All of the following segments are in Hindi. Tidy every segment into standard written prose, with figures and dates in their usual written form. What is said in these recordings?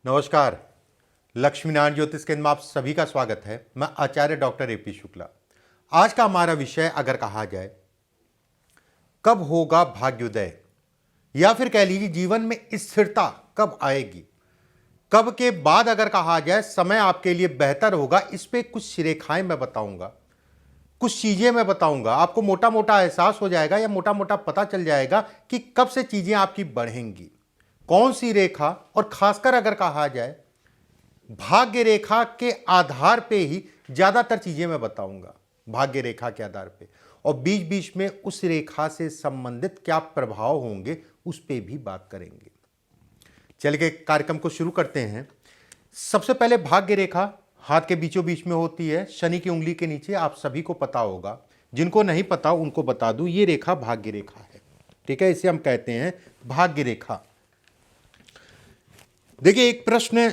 नमस्कार। लक्ष्मीनारायण ज्योतिष केंद्र में आप सभी का स्वागत है। मैं आचार्य डॉक्टर एपी शुक्ला। आज का हमारा विषय अगर कहा जाए कब होगा भाग्योदय, या फिर कह लीजिए जीवन में स्थिरता कब आएगी, कब के बाद अगर कहा जाए समय आपके लिए बेहतर होगा, इस पे कुछ रेखाएं मैं बताऊंगा, कुछ चीजें मैं बताऊंगा। आपको मोटा मोटा एहसास हो जाएगा या मोटा मोटा पता चल जाएगा कि कब से चीजें आपकी बढ़ेंगी, कौन सी रेखा। और खासकर अगर कहा जाए भाग्य रेखा के आधार पे ही ज्यादातर चीजें मैं बताऊंगा, भाग्य रेखा के आधार पे, और बीच बीच में उस रेखा से संबंधित क्या प्रभाव होंगे उस पे भी बात करेंगे। चलिए कार्यक्रम को शुरू करते हैं। सबसे पहले भाग्य रेखा हाथ के बीचों बीच में होती है, शनि की उंगली के नीचे। आप सभी को पता होगा, जिनको नहीं पता उनको बता दूं, ये रेखा भाग्य रेखा है। ठीक है, इसे हम कहते हैं भाग्य रेखा। देखिए, एक प्रश्न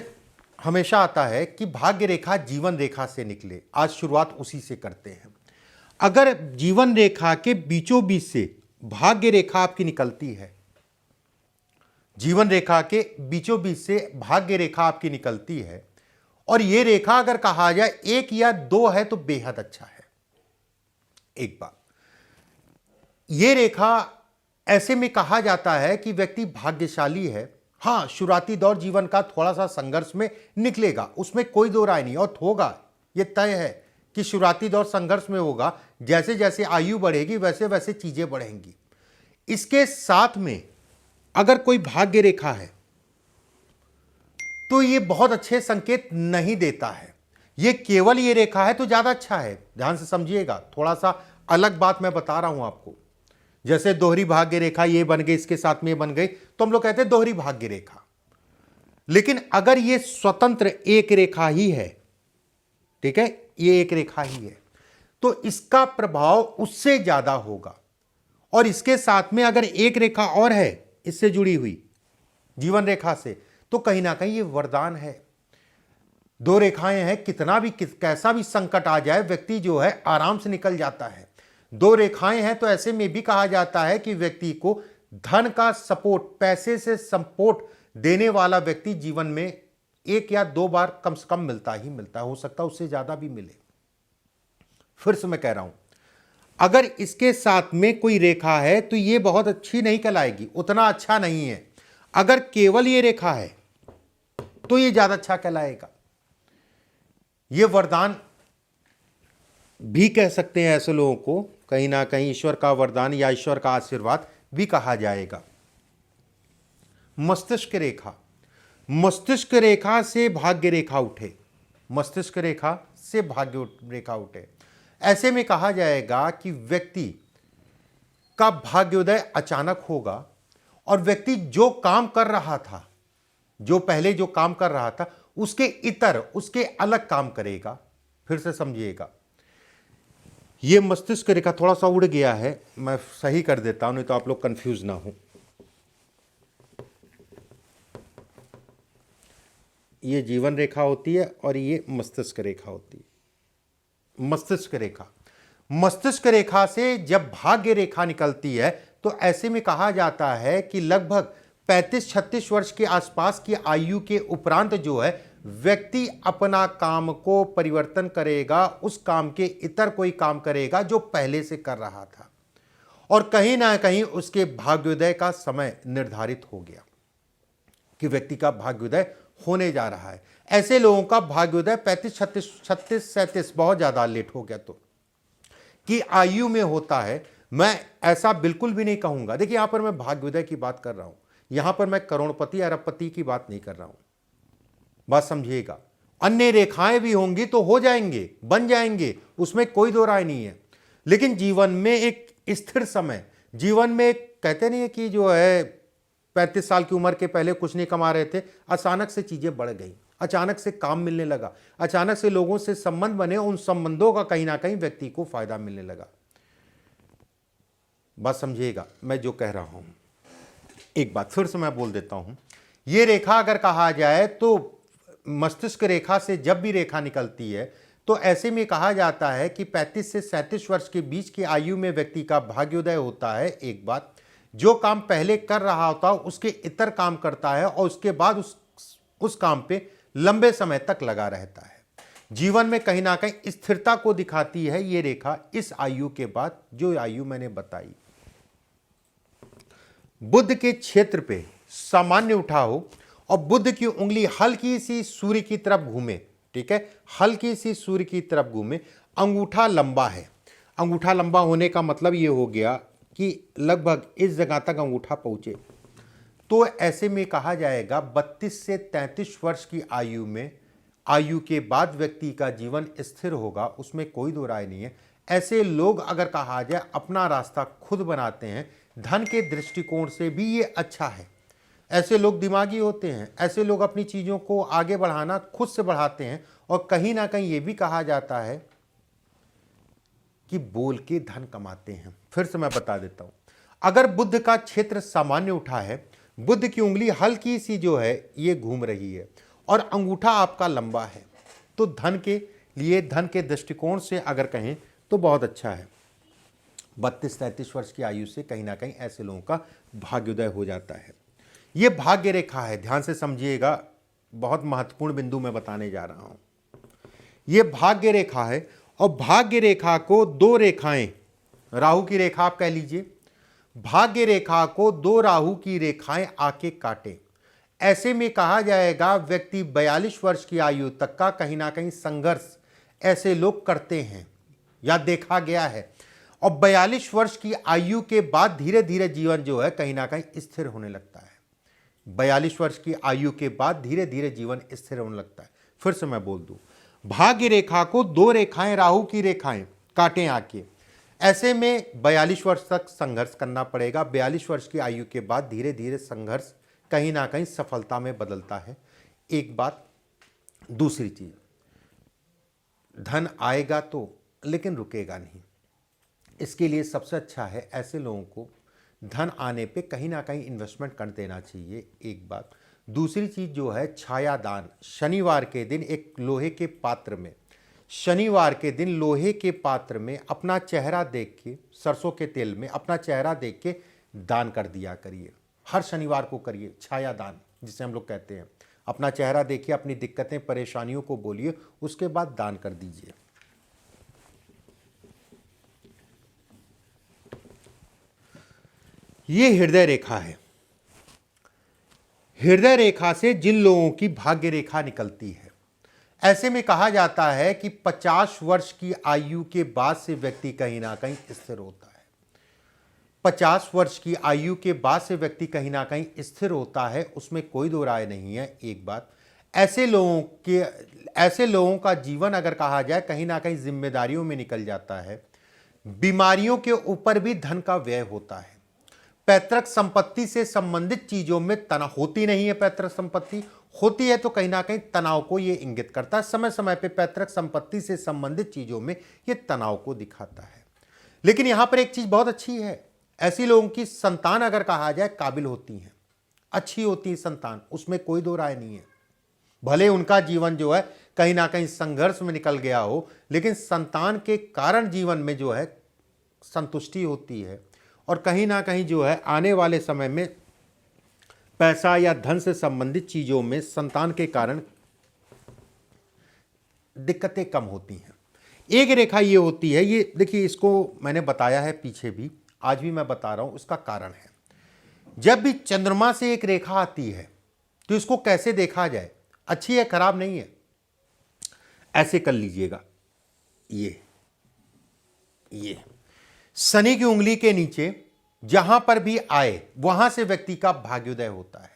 हमेशा आता है कि भाग्य रेखा जीवन रेखा से निकले। आज शुरुआत उसी से करते हैं। अगर जीवन रेखा के बीचों बीच से भाग्य रेखा आपकी निकलती है, जीवन रेखा के बीचों बीच से भाग्य रेखा आपकी निकलती है, और यह रेखा अगर कहा जाए एक या दो है तो बेहद अच्छा है। एक बात, यह रेखा ऐसे में कहा जाता है कि व्यक्ति भाग्यशाली है। हाँ, शुरुआती दौर जीवन का थोड़ा सा संघर्ष में निकलेगा, उसमें कोई दो राय नहीं, और होगा, यह तय है कि शुरुआती दौर संघर्ष में होगा। जैसे जैसे आयु बढ़ेगी वैसे वैसे चीजें बढ़ेंगी। इसके साथ में अगर कोई भाग्य रेखा है तो यह बहुत अच्छे संकेत नहीं देता है। यह केवल ये रेखा है तो ज्यादा अच्छा है। ध्यान से समझिएगा, थोड़ा सा अलग बात मैं बता रहा हूं आपको। जैसे दोहरी भाग्य रेखा ये बन गई, इसके साथ में ये बन गई, तो हम लोग कहते हैं दोहरी भाग्य रेखा। लेकिन अगर ये स्वतंत्र एक रेखा ही है, ठीक है, ये एक रेखा ही है, तो इसका प्रभाव उससे ज्यादा होगा। और इसके साथ में अगर एक रेखा और है इससे जुड़ी हुई जीवन रेखा से, तो कहीं ना कहीं ये वरदान है। दो रेखाएं हैं, कितना भी कैसा भी संकट आ जाए व्यक्ति जो है आराम से निकल जाता है। दो रेखाएं हैं तो ऐसे में भी कहा जाता है कि व्यक्ति को धन का सपोर्ट, पैसे से सपोर्ट देने वाला व्यक्ति जीवन में एक या दो बार कम से कम मिलता ही मिलता है। हो सकता है उससे ज्यादा भी मिले। फिर से मैं कह रहा हूं, अगर इसके साथ में कोई रेखा है तो यह बहुत अच्छी नहीं कहलाएगी, उतना अच्छा नहीं है। अगर केवल ये रेखा है तो यह ज्यादा अच्छा कहलाएगा। यह वरदान भी कह सकते हैं ऐसे लोगों को, कहीं ना कहीं ईश्वर का वरदान या ईश्वर का आशीर्वाद भी कहा जाएगा। मस्तिष्क रेखा, मस्तिष्क रेखा से भाग्य रेखा उठे, मस्तिष्क रेखा से भाग्य रेखा उठे, ऐसे में कहा जाएगा कि व्यक्ति का भाग्योदय अचानक होगा, और व्यक्ति जो काम कर रहा था, जो पहले जो काम कर रहा था उसके इतर, उसके अलग काम करेगा। फिर से समझिएगा, ये मस्तिष्क रेखा थोड़ा सा उड़ गया है, मैं सही कर देता हूं नहीं तो आप लोग कंफ्यूज ना हो। ये जीवन रेखा होती है और ये मस्तिष्क रेखा होती है। मस्तिष्क रेखा, मस्तिष्क रेखा से जब भाग्य रेखा निकलती है तो ऐसे में कहा जाता है कि लगभग 35-36 वर्ष के आसपास की आयु के उपरांत जो है व्यक्ति अपना काम को परिवर्तन करेगा, उस काम के इतर कोई काम करेगा जो पहले से कर रहा था, और कहीं ना कहीं उसके भाग्योदय का समय निर्धारित हो गया कि व्यक्ति का भाग्योदय होने जा रहा है। ऐसे लोगों का भाग्योदय 35-36-37 बहुत ज्यादा लेट हो गया तो कि आयु में होता है। मैं ऐसा बिल्कुल भी नहीं कहूंगा। देखिए, यहां पर मैं भाग्योदय की बात कर रहा हूं, यहां पर मैं करोड़पति अरबपति की बात नहीं कर रहा हूं। बात समझिएगा, अन्य रेखाएं भी होंगी तो हो जाएंगे, बन जाएंगे, उसमें कोई दो राय नहीं है। लेकिन जीवन में एक स्थिर समय, जीवन में एक कहते नहीं है कि जो है 35 साल की उम्र के पहले कुछ नहीं कमा रहे थे, अचानक से चीजें बढ़ गई, अचानक से काम मिलने लगा, अचानक से लोगों से संबंध बने, उन संबंधों का कहीं ना कहीं व्यक्ति को फायदा मिलने लगा। बात समझिएगा मैं जो कह रहा हूं। एक बात फिर से मैं बोल देता हूं, यह रेखा अगर कहा जाए तो मस्तिष्क रेखा से जब भी रेखा निकलती है तो ऐसे में कहा जाता है कि 35 से 37 वर्ष के बीच की आयु में व्यक्ति का भाग्योदय होता है। एक बात, जो काम पहले कर रहा होता है उसके इतर काम करता है, और उसके बाद उस काम पे लंबे समय तक लगा रहता है। जीवन में कहीं ना कहीं स्थिरता को दिखाती है ये रेखा इस आयु के बाद, जो आयु मैंने बताई। बुध के क्षेत्र पे सामान्य उठा हो और बुध की उंगली हल्की सी सूर्य की तरफ घूमे, ठीक है, हल्की सी सूर्य की तरफ घूमे, अंगूठा लंबा है। अंगूठा लंबा होने का मतलब ये हो गया कि लगभग इस जगह तक अंगूठा पहुंचे, तो ऐसे में कहा जाएगा 32 से 33 वर्ष की आयु के बाद व्यक्ति का जीवन स्थिर होगा, उसमें कोई दो राय नहीं है। ऐसे लोग अगर कहा जाए अपना रास्ता खुद बनाते हैं, धन के दृष्टिकोण से भी ये अच्छा है। ऐसे लोग दिमागी होते हैं, ऐसे लोग अपनी चीज़ों को आगे बढ़ाना खुद से बढ़ाते हैं, और कहीं ना कहीं ये भी कहा जाता है कि बोल के धन कमाते हैं। फिर से मैं बता देता हूं, अगर बुध का क्षेत्र सामान्य उठा है, बुध की उंगली हल्की सी जो है ये घूम रही है और अंगूठा आपका लंबा है, तो धन के लिए, धन के दृष्टिकोण से अगर कहें तो बहुत अच्छा है। 32-33 वर्ष की आयु से कहीं ना कहीं ऐसे लोगों का भाग्योदय हो जाता है। ये भाग्य रेखा है, ध्यान से समझिएगा, बहुत महत्वपूर्ण बिंदु मैं बताने जा रहा हूं। ये भाग्य रेखा है और भाग्य रेखा को दो रेखाएं, राहु की रेखा आप कह लीजिए, भाग्य रेखा को दो राहु की रेखाएं आके काटे। ऐसे में कहा जाएगा व्यक्ति 42 वर्ष की आयु तक का कहीं ना कहीं संघर्ष ऐसे लोग करते हैं या देखा गया है, और 42 वर्ष की आयु के बाद धीरे धीरे जीवन जो है कहीं ना कहीं स्थिर होने लगता है। 42 वर्ष की आयु के बाद धीरे धीरे जीवन स्थिर होने लगता है। फिर से मैं बोल दूं, भाग्य रेखा को दो रेखाएं, राहु की रेखाएं काटें आके, ऐसे में 42 वर्ष तक संघर्ष करना पड़ेगा। 42 वर्ष की आयु के बाद धीरे धीरे संघर्ष कहीं ना कहीं सफलता में बदलता है। एक बात, दूसरी चीज, धन आएगा तो, लेकिन रुकेगा नहीं। इसके लिए सबसे अच्छा है ऐसे लोगों को धन आने पे कहीं ना कहीं इन्वेस्टमेंट कर देना चाहिए, एक बात। दूसरी चीज जो है छायादान, शनिवार के दिन एक लोहे के पात्र में, शनिवार के दिन लोहे के पात्र में अपना चेहरा देख के, सरसों के तेल में अपना चेहरा देख के दान कर दिया करिए। हर शनिवार को करिए छायादान, जिसे हम लोग कहते हैं। अपना चेहरा देखिए, अपनी दिक्कतें परेशानियों को बोलिए, उसके बाद दान कर दीजिए। ये हृदय रेखा है। हृदय रेखा से जिन लोगों की भाग्य रेखा निकलती है, ऐसे में कहा जाता है कि 50 वर्ष की आयु के बाद से व्यक्ति कहीं ना कहीं स्थिर होता है। 50 वर्ष की आयु के बाद से व्यक्ति कहीं ना कहीं स्थिर होता है, उसमें कोई दो राय नहीं है। एक बात, ऐसे लोगों का जीवन अगर कहा जाए कहीं ना कहीं जिम्मेदारियों में निकल जाता है। बीमारियों के ऊपर भी धन का व्यय होता है। पैतृक संपत्ति से संबंधित चीजों में तनाव होती नहीं है, पैतृक संपत्ति होती है तो कहीं ना कहीं तनाव को यह इंगित करता है। समय समय पे पैतृक संपत्ति से संबंधित चीजों में यह तनाव को दिखाता है। लेकिन यहां पर एक चीज बहुत अच्छी है, ऐसी लोगों की संतान अगर कहा जाए काबिल होती है, अच्छी होती है संतान, उसमें कोई दो राय नहीं है। भले उनका जीवन जो है कहीं ना कहीं संघर्ष में निकल गया हो, लेकिन संतान के कारण जीवन में जो है संतुष्टि होती है, और कहीं ना कहीं जो है आने वाले समय में पैसा या धन से संबंधित चीजों में संतान के कारण दिक्कतें कम होती हैं। एक रेखा ये होती है, ये देखिए, इसको मैंने बताया है पीछे भी, आज भी मैं बता रहा हूं, उसका कारण है। जब भी चंद्रमा से एक रेखा आती है तो इसको कैसे देखा जाए, अच्छी है खराब नहीं है, ऐसे कर लीजिएगा। ये शनि की उंगली के नीचे जहां पर भी आए वहां से व्यक्ति का भाग्योदय होता है।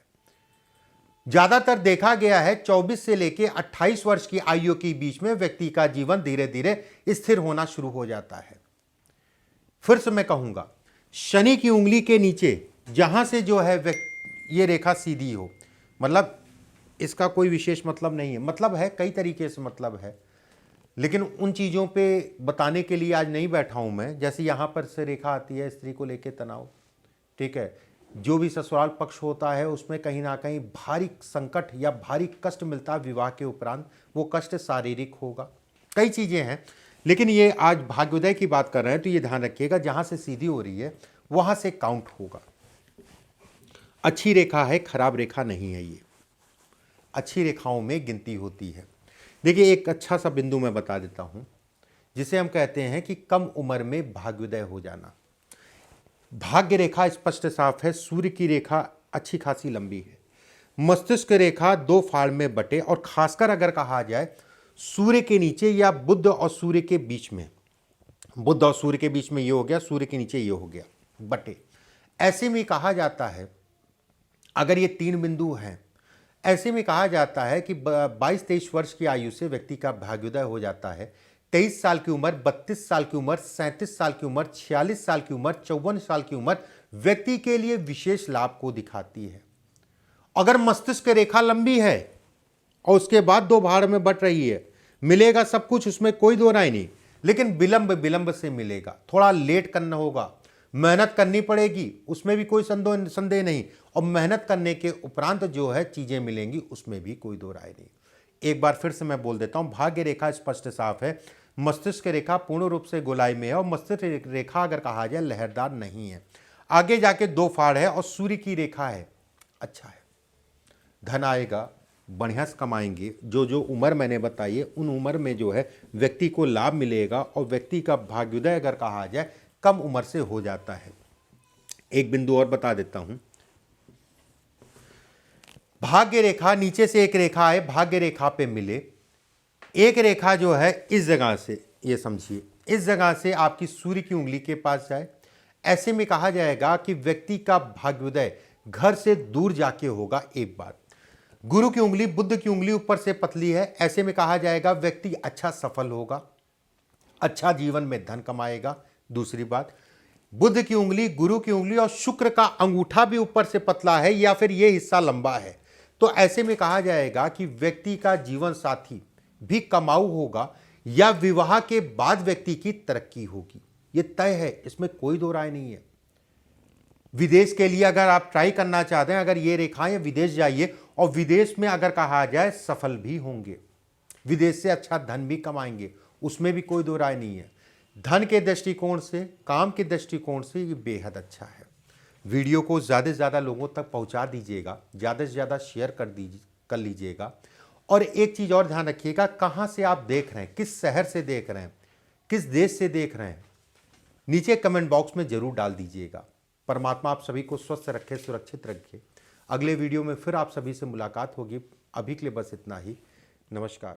ज्यादातर देखा गया है 24 से लेकर 28 वर्ष की आयु के बीच में व्यक्ति का जीवन धीरे धीरे स्थिर होना शुरू हो जाता है। फिर से मैं कहूंगा, शनि की उंगली के नीचे जहां से जो है ये रेखा सीधी हो, मतलब इसका कोई विशेष मतलब नहीं है, मतलब है कई तरीके से मतलब है, लेकिन उन चीज़ों पे बताने के लिए आज नहीं बैठा हूं मैं। जैसे यहाँ पर से रेखा आती है स्त्री को लेके तनाव, ठीक है, जो भी ससुराल पक्ष होता है उसमें कहीं ना कहीं भारी संकट या भारी कष्ट मिलता है विवाह के उपरांत, वो कष्ट शारीरिक होगा, कई चीज़ें हैं। लेकिन ये आज भाग्योदय की बात कर रहे हैं तो ये ध्यान रखिएगा, जहाँ से सीधी हो रही है वहाँ से काउंट होगा। अच्छी रेखा है, खराब रेखा नहीं है ये। अच्छी रेखाओं में गिनती होती है। देखिए, एक अच्छा सा बिंदु मैं बता देता हूं, जिसे हम कहते हैं कि कम उम्र में भाग्योदय हो जाना। भाग्य रेखा स्पष्ट साफ है, सूर्य की रेखा अच्छी खासी लंबी है, मस्तिष्क रेखा दो फाड़ में बटे, और खासकर अगर कहा जाए सूर्य के नीचे या बुध और सूर्य के बीच में, बुध और सूर्य के बीच में ये हो गया, सूर्य के नीचे ये हो गया, बटे। ऐसे में कहा जाता है, अगर ये तीन बिंदु हैं, ऐसे में कहा जाता है कि 22-23 वर्ष की आयु से व्यक्ति का भाग्योदय हो जाता है। 23 साल की उम्र, 32 साल की उम्र, 37 साल की उम्र, 46 साल की उम्र, 54 साल की उम्र व्यक्ति के लिए विशेष लाभ को दिखाती है। अगर मस्तिष्क रेखा लंबी है और उसके बाद दो भाड़ में बट रही है, मिलेगा सब कुछ, उसमें कोई दो राय नहीं, लेकिन विलंब से मिलेगा, थोड़ा लेट करना होगा, मेहनत करनी पड़ेगी, उसमें भी कोई संदेह नहीं, और मेहनत करने के उपरांत जो है चीजें मिलेंगी, उसमें भी कोई दो राय नहीं। एक बार फिर से मैं बोल देता हूं, भाग्य रेखा स्पष्ट साफ है, मस्तिष्क रेखा पूर्ण रूप से गोलाई में है, और मस्तिष्क रेखा अगर कहा जाए लहरदार नहीं है, आगे जाके दो फाड़ है और सूर्य की रेखा है, अच्छा है, धन आएगा, बढ़िया से कमाएंगे। जो जो उम्र मैंने बताई है उन उम्र में जो है व्यक्ति को लाभ मिलेगा, और व्यक्ति का भाग्योदय अगर कहा जाए कम उम्र से हो जाता है। एक बिंदु और बता देता हूं, भाग्य रेखा नीचे से एक रेखा है, भाग्य रेखा पे मिले, एक रेखा जो है इस जगह से, ये समझिए, इस जगह से आपकी सूर्य की उंगली के पास जाए, ऐसे में कहा जाएगा कि व्यक्ति का भाग्योदय घर से दूर जाके होगा। एक बात, गुरु की उंगली, बुध की उंगली ऊपर से पतली है, ऐसे में कहा जाएगा व्यक्ति अच्छा सफल होगा, अच्छा जीवन में धन कमाएगा। दूसरी बात, बुध की उंगली, गुरु की उंगली और शुक्र का अंगूठा भी ऊपर से पतला है या फिर यह हिस्सा लंबा है, तो ऐसे में कहा जाएगा कि व्यक्ति का जीवन साथी भी कमाऊ होगा, या विवाह के बाद व्यक्ति की तरक्की होगी, यह तय है, इसमें कोई दो राय नहीं है। विदेश के लिए अगर आप ट्राई करना चाहते हैं, अगर ये रेखाएं, विदेश जाइए, और विदेश में अगर कहा जाए सफल भी होंगे, विदेश से अच्छा धन भी कमाएंगे, उसमें भी कोई दो राय नहीं है। धन के दृष्टिकोण से, काम के दृष्टिकोण से ये बेहद अच्छा है। वीडियो को ज़्यादा से ज़्यादा लोगों तक पहुंचा दीजिएगा, ज़्यादा से ज़्यादा शेयर कर लीजिएगा। और एक चीज़ और ध्यान रखिएगा, कहाँ से आप देख रहे हैं, किस शहर से देख रहे हैं, किस देश से देख रहे हैं, नीचे कमेंट बॉक्स में ज़रूर डाल दीजिएगा। परमात्मा आप सभी को स्वस्थ रखे, सुरक्षित रखे। अगले वीडियो में फिर आप सभी से मुलाकात होगी। अभी के लिए बस इतना ही। नमस्कार।